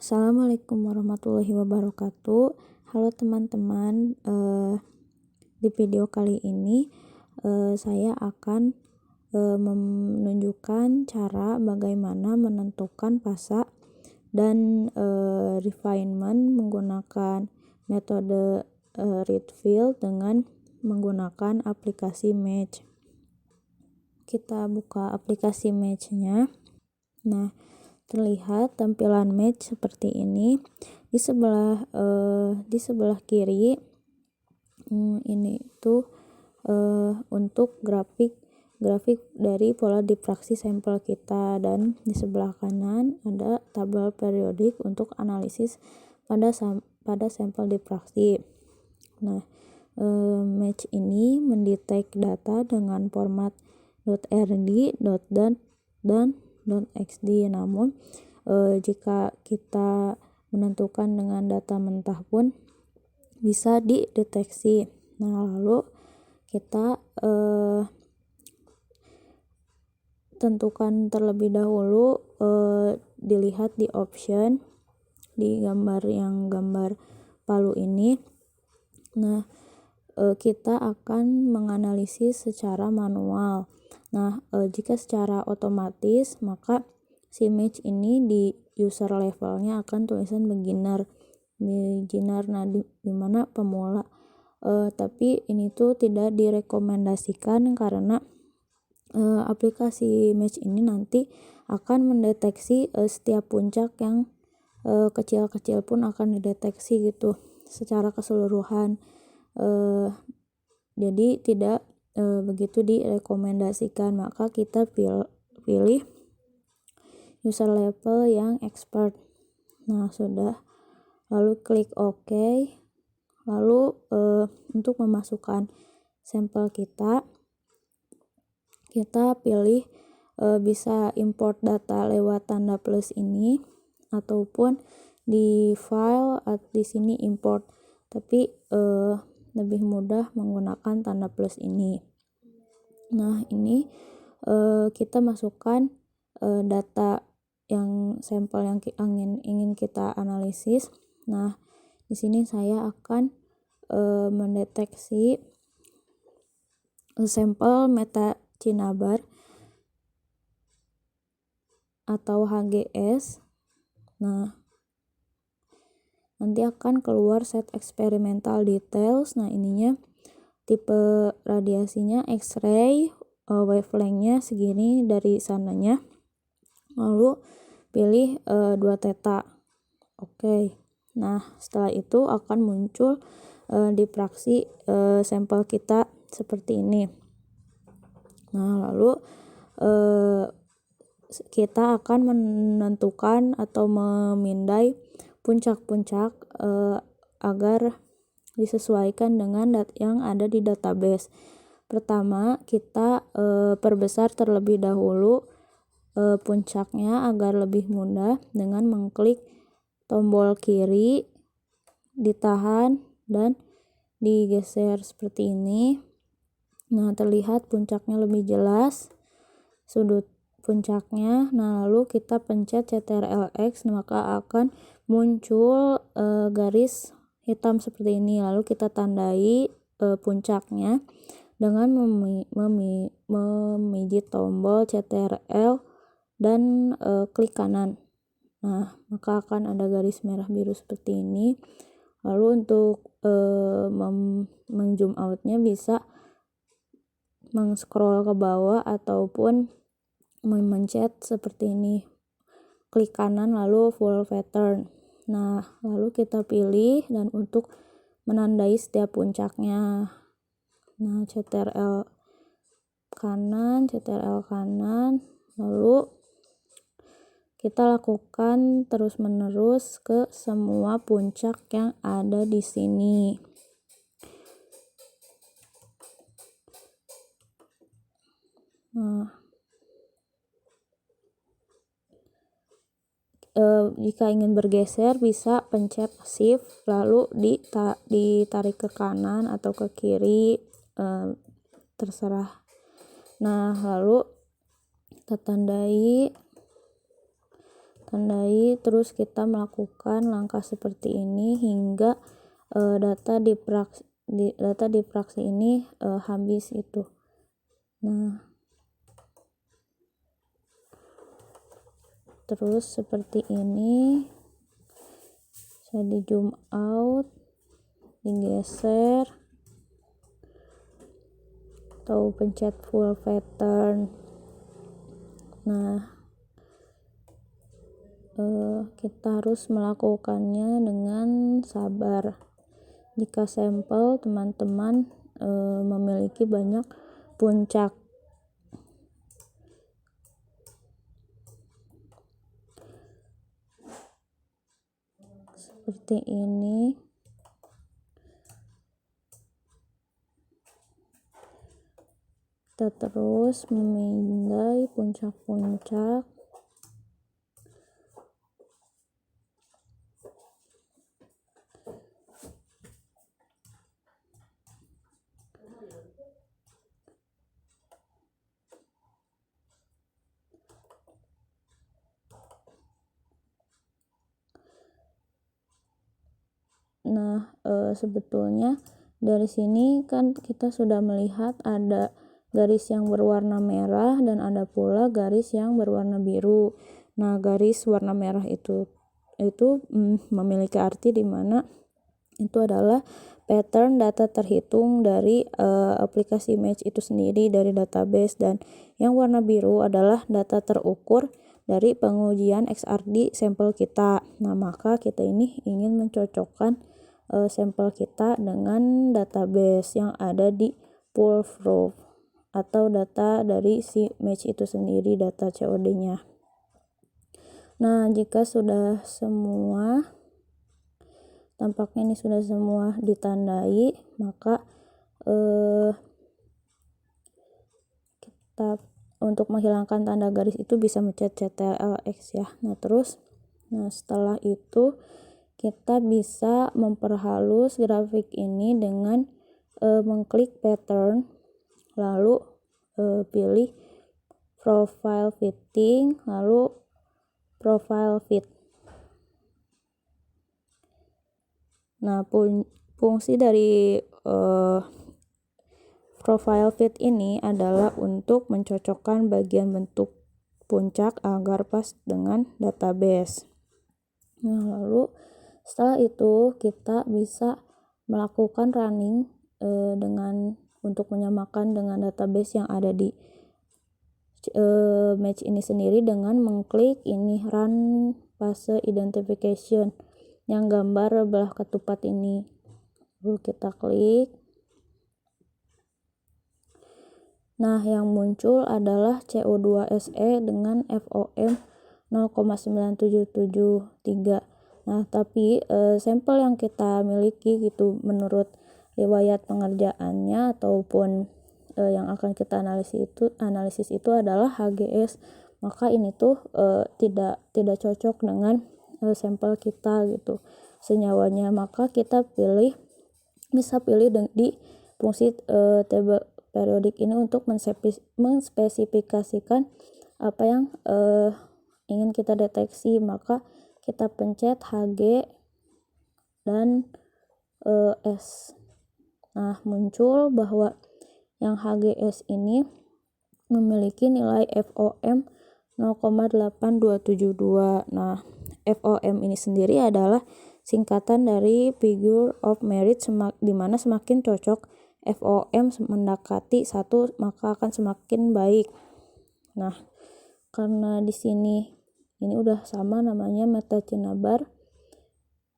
Assalamualaikum warahmatullahi wabarakatuh. Halo teman-teman, di video kali ini saya akan menunjukkan cara bagaimana menentukan pasak dan refinement menggunakan metode read fill dengan menggunakan aplikasi Match. Kita buka aplikasi Match-nya. Nah, terlihat tampilan Match seperti ini. Di sebelah kiri ini tuh untuk grafik dari pola diffraksi sampel kita, dan di sebelah kanan ada tabel periodik untuk analisis pada sampel diffraksi. Nah, Match ini mendetek data dengan format .rd, dan .xd. Namun jika kita menentukan dengan data mentah pun bisa dideteksi. Nah, lalu kita tentukan terlebih dahulu, dilihat di option di gambar palu ini. Nah, kita akan menganalisis secara manual. Nah, jika secara otomatis, maka si Match ini di user levelnya akan tulisan beginner. Nah, di mana pemula. Tapi ini tuh tidak direkomendasikan karena aplikasi Match ini nanti akan mendeteksi setiap puncak yang kecil-kecil pun akan dideteksi gitu secara keseluruhan. Jadi tidak begitu direkomendasikan, maka kita pilih user level yang expert. Nah, sudah, lalu klik OK. Lalu untuk memasukkan sampel kita pilih bisa import data lewat tanda plus ini, ataupun di file di sini import, tapi lebih mudah menggunakan tanda plus ini. Nah, ini kita masukkan data yang sampel yang ingin kita analisis. Nah, di sini saya akan mendeteksi sampel metacinabar atau HGS. Nah, nanti akan keluar set experimental details. Nah, ininya tipe radiasinya X-ray, wavelength-nya segini dari sananya. Lalu pilih 2 theta. Oke. Nah, setelah itu akan muncul diffraksi sampel kita seperti ini. Nah, lalu kita akan menentukan atau memindai puncak-puncak agar disesuaikan dengan yang ada di database. Pertama, kita perbesar terlebih dahulu puncaknya agar lebih mudah dengan mengklik tombol kiri, ditahan, dan digeser seperti ini. Nah, terlihat puncaknya lebih jelas, sudut puncaknya. Nah, lalu kita pencet CTRL-X, maka akan muncul garis hitam seperti ini. Lalu kita tandai puncaknya dengan memijit tombol CTRL dan klik kanan. Nah, maka akan ada garis merah biru seperti ini. Lalu untuk men-zoom out-nya bisa meng-scroll ke bawah ataupun memencet seperti ini, klik kanan lalu full pattern. Nah, lalu kita pilih, dan untuk menandai setiap puncaknya, nah CTRL kanan, lalu kita lakukan terus-menerus ke semua puncak yang ada di sini. Nah, jika ingin bergeser bisa pencet shift lalu ditarik ke kanan atau ke kiri, terserah. Nah, lalu kita tandai, terus kita melakukan langkah seperti ini hingga data di praksi ini habis itu. Nah, terus seperti ini, saya di zoom out, digeser, atau pencet full pattern. Nah, kita harus melakukannya dengan sabar. Jika sampel teman-teman memiliki banyak puncak. Seperti ini. Kita terus memindai puncak-puncak. Nah, sebetulnya dari sini kan kita sudah melihat ada garis yang berwarna merah dan ada pula garis yang berwarna biru. Nah, garis warna merah itu memiliki arti di mana itu adalah pattern data terhitung dari aplikasi match itu sendiri, dari database, dan yang warna biru adalah data terukur dari pengujian XRD sampel kita. Nah, maka kita ini ingin mencocokkan sampel kita dengan database yang ada di pull proof atau data dari si match itu sendiri, data COD-nya. Nah, jika sudah semua, tampaknya ini sudah semua ditandai, maka kita untuk menghilangkan tanda garis itu bisa mencet CTRL-X ya. Nah, setelah itu kita bisa memperhalus grafik ini dengan mengklik pattern, lalu pilih profile fitting, lalu profile fit. Nah, fungsi dari profile fit ini adalah untuk mencocokkan bagian bentuk puncak agar pas dengan database. Nah, lalu setelah itu kita bisa melakukan running untuk menyamakan dengan database yang ada di match ini sendiri dengan mengklik ini run fase identification yang gambar belah ketupat ini. Lalu kita klik. Nah, yang muncul adalah CO2SE dengan FOM 0,9773. Nah, tapi sampel yang kita miliki gitu menurut riwayat pengerjaannya ataupun yang akan kita analisis itu adalah HGS. Maka ini tuh tidak cocok dengan sampel kita gitu senyawanya. Maka kita bisa pilih di fungsi table periodik ini untuk menspesifikasikan apa yang ingin kita deteksi. Maka kita pencet HG dan S. Nah, muncul bahwa yang HGS ini memiliki nilai FOM 0,8272. Nah, FOM ini sendiri adalah singkatan dari figure of merit, di mana semakin cocok FOM mendekati 1 maka akan semakin baik. Nah, karena di sini ini udah sama namanya meta Cinnabar.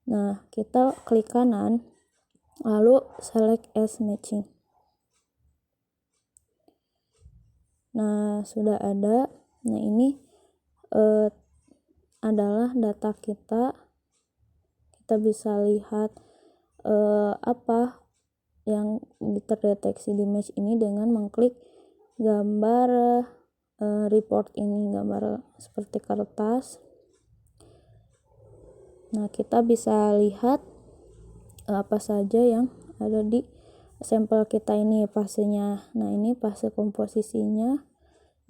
Nah, kita klik kanan lalu select as matching. Nah, sudah ada. Nah, ini adalah data kita. Kita bisa lihat apa yang terdeteksi di match ini dengan mengklik gambar report ini, gambar seperti kertas. Nah, kita bisa lihat apa saja yang ada di sampel kita ini fasenya. Nah, ini fase komposisinya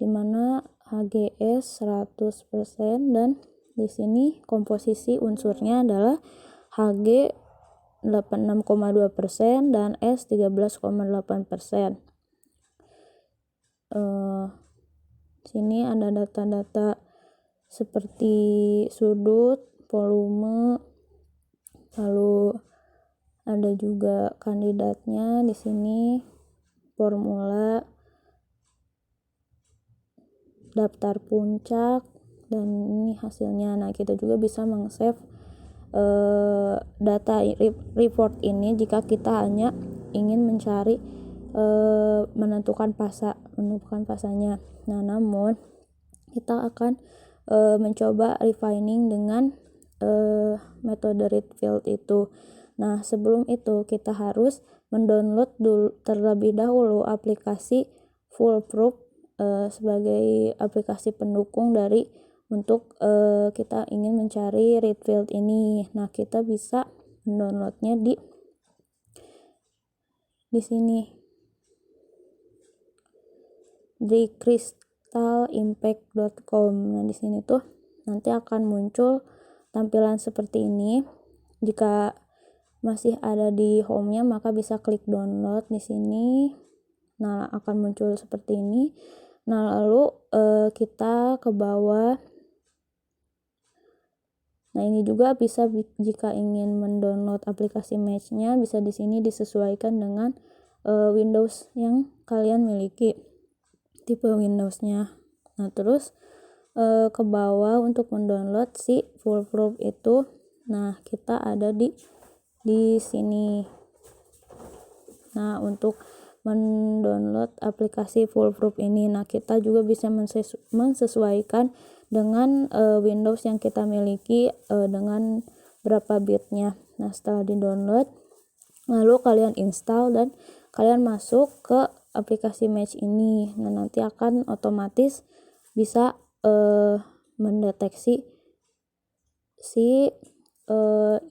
dimana HGS 100% dan Di sini komposisi unsurnya adalah Hg 86,2% dan S 13,8%. Sini ada data-data seperti sudut, volume, lalu ada juga kandidatnya di sini, formula, daftar puncak, dan ini hasilnya. Nah, kita juga bisa meng-save data report ini jika kita hanya ingin mencari menentukan pasanya. Nah, namun kita akan mencoba refining dengan metode read field itu. Nah, sebelum itu kita harus mendownload terlebih dahulu aplikasi Foolproof sebagai aplikasi pendukung dari untuk kita ingin mencari read field ini. Nah, kita bisa mendownloadnya di sini, di crystalimpact.com. Nah, di sini tuh nanti akan muncul tampilan seperti ini. Jika masih ada di home-nya, maka bisa klik download di sini. Nah, akan muncul seperti ini. Nah, lalu kita ke bawah. Nah, ini juga bisa jika ingin mendownload aplikasi Match-nya, bisa di sini disesuaikan dengan Windows yang kalian miliki, tipe Windows-nya. Nah, terus ke bawah untuk mendownload si Foolproof itu. Nah, kita ada di sini. Nah, untuk mendownload aplikasi Foolproof ini, nah kita juga bisa mensesuaikan dengan Windows yang kita miliki dengan berapa bitnya. Nah, setelah di-download, lalu kalian install dan kalian masuk ke aplikasi Match ini. Nah, nanti akan otomatis bisa mendeteksi si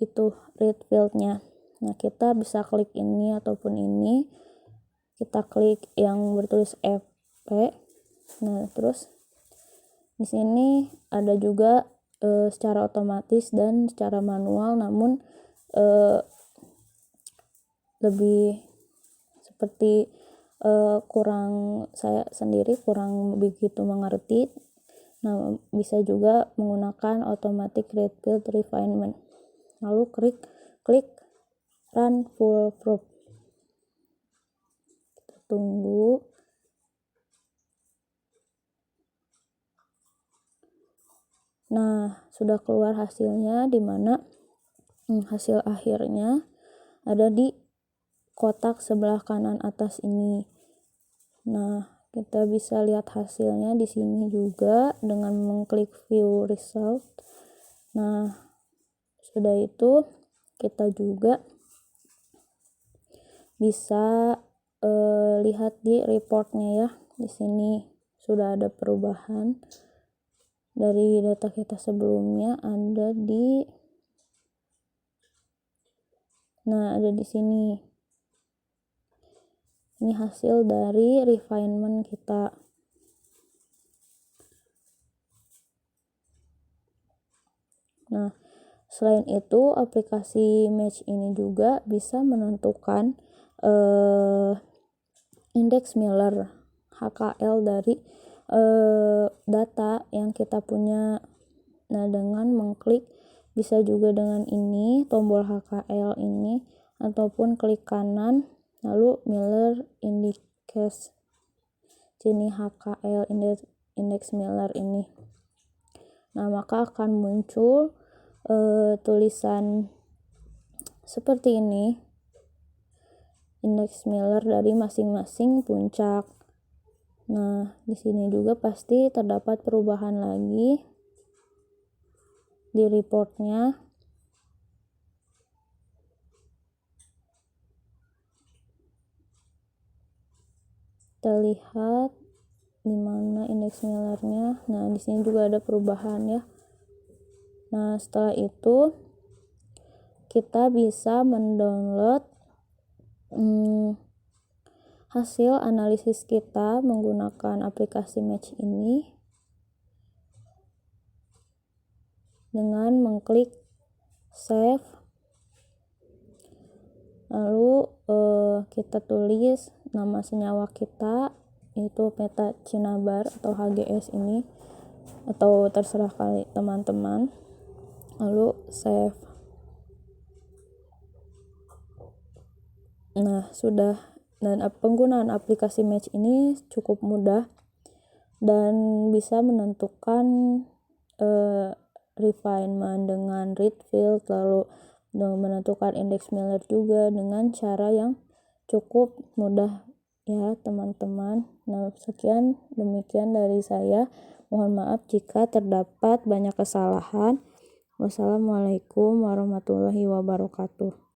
itu read field-nya. Nah, kita bisa klik ini ataupun ini. Kita klik yang bertulis FP. Nah, terus di sini ada juga secara otomatis dan secara manual, namun lebih seperti saya sendiri kurang begitu mengerti. Nah, bisa juga menggunakan automatic read field refinement. Lalu klik run Foolproof. Kita tunggu. Nah, sudah keluar hasilnya, di mana hasil akhirnya ada di kotak sebelah kanan atas ini. Nah, kita bisa lihat hasilnya di sini juga dengan mengklik view result. Nah, sudah itu kita juga bisa lihat di reportnya ya. Di sini sudah ada perubahan dari data kita sebelumnya, ada di sini. Ini hasil dari refinement kita. Nah, selain itu aplikasi Match ini juga bisa menentukan indeks Miller HKL dari data yang kita punya. Nah, dengan mengklik, bisa juga dengan ini tombol HKL ini, ataupun klik kanan lalu Miller Index, sini HKL indeks Miller ini. Nah, maka akan muncul tulisan seperti ini, indeks Miller dari masing-masing puncak. Nah, di sini juga pasti terdapat perubahan lagi di reportnya. Kita lihat di mana indeks Millernya. Nah, di sini juga ada perubahan ya. Nah, setelah itu kita bisa mendownload hasil analisis kita menggunakan aplikasi Match ini. dengan mengklik save. Lalu kita tulis nama senyawa kita, yaitu metacinabar atau HGS ini, atau terserah kali teman-teman. Lalu save. Nah, sudah. Dan penggunaan aplikasi Match ini cukup mudah dan bisa menentukan refinement dengan read field, lalu menentukan indeks Miller juga dengan cara yang cukup mudah ya teman-teman. Nah, demikian dari saya. Mohon maaf jika terdapat banyak kesalahan. Wassalamualaikum warahmatullahi wabarakatuh.